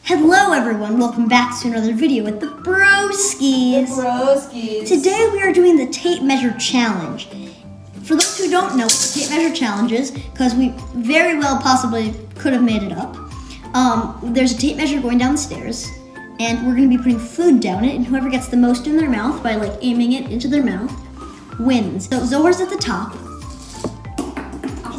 Hello everyone, welcome back to another video with the Broskis. Today we are doing the tape measure challenge. For those who don't know what the tape measure challenge is, because we very well possibly could have made it up, there's a tape measure going down the stairs, and we're going to be putting food down it, and whoever gets the most in their mouth by aiming it into their mouth wins. So Zohar's at the top.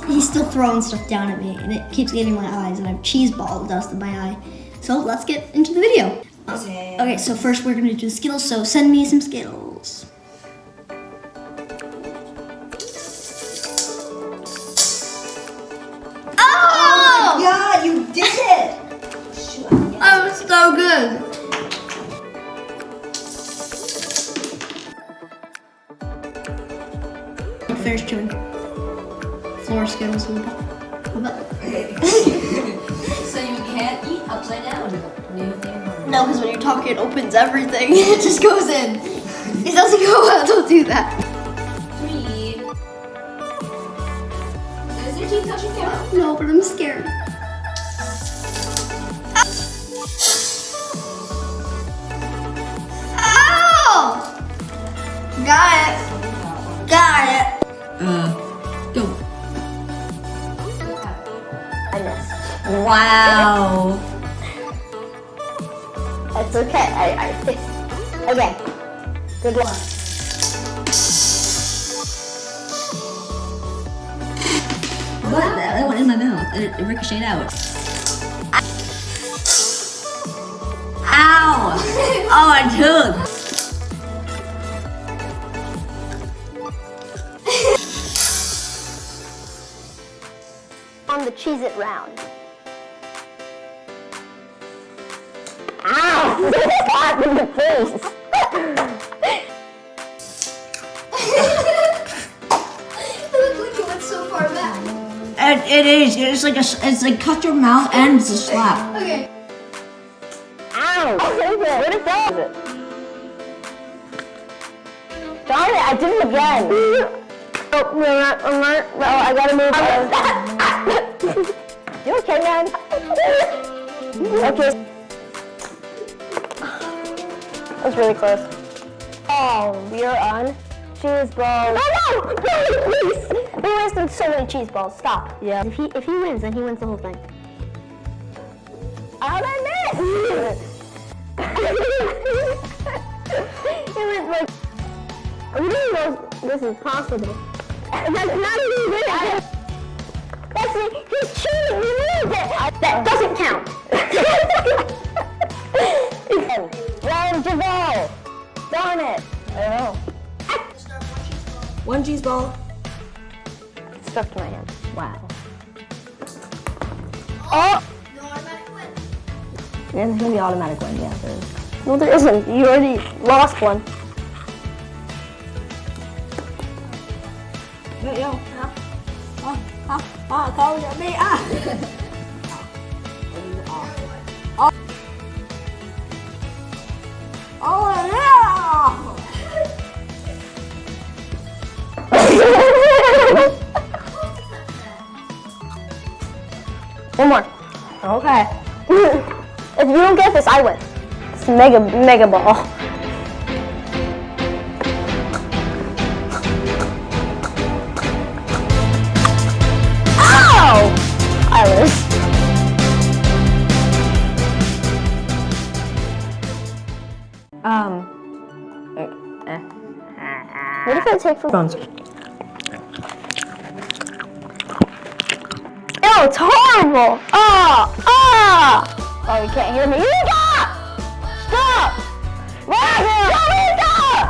He's still throwing stuff down at me, and it keeps getting my eyes, and I have cheese ball dust in my eye. So let's get into the video. Okay, so first we're gonna do Skittles, so send me some Skittles. Oh! Yeah, you did it! That was so good. Finish chewing. Floor Skittles. So you can't eat upside down? No, because when you're talking, it opens everything. It just goes in. It doesn't go out. Don't do that. 3. Does your teeth touch your camera? No, but I'm scared. Ow! Got it. Got it. Go. I missed. Wow. That's okay. I fixed it. Okay. Good luck. What? That went in my mouth. It ricocheted out. Ow! Oh, my tooth. On the Cheez-It round. Ow! Slap in the face. It looks like it went so far back. It is. It's like cut your mouth and it's a slap. Okay. Ow! What is that? Darn it, I did it again. Oh, no, I gotta move on. You okay, man? Okay. That was really close. Oh, we are on cheese balls. No, please! We wasted so many cheese balls. Stop. Yeah. If he wins, then he wins the whole thing. How'd I miss? It was like, we didn't know this is possible. That's not even good. That's it. He's cheating. He moved it. That doesn't count. Ryan Javale. Darn it. I don't know. One cheese ball. It's stuck to my hand. Wow. Oh! No automatic win. There's gonna be automatic win. Yeah, there is. No, there isn't. You already lost one. Yo. Call me. Oh yeah! One more. Okay. If you don't get this, I win. It's mega ball. Ow! Iris. What if I take from Phones. Ew, it's horrible! Oh, you can't hear me. Stop! Stop! Stop!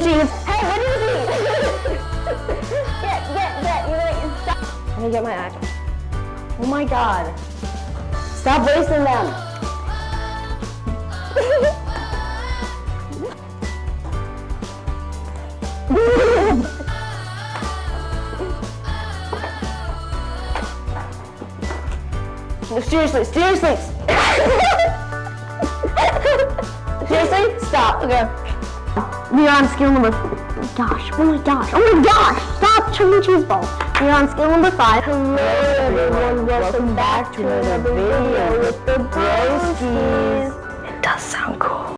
Jeez. Hey, what do you mean? Get. Stop. Let me get my axe. Oh my god. Stop wasting them. No, seriously. Seriously, stop. Okay. We're on skill number. Gosh, oh my gosh. Stop turning cheese balls. We're on skill number 5. Hello everyone, welcome back to another video with the Broskis. Broskis. It does sound cool.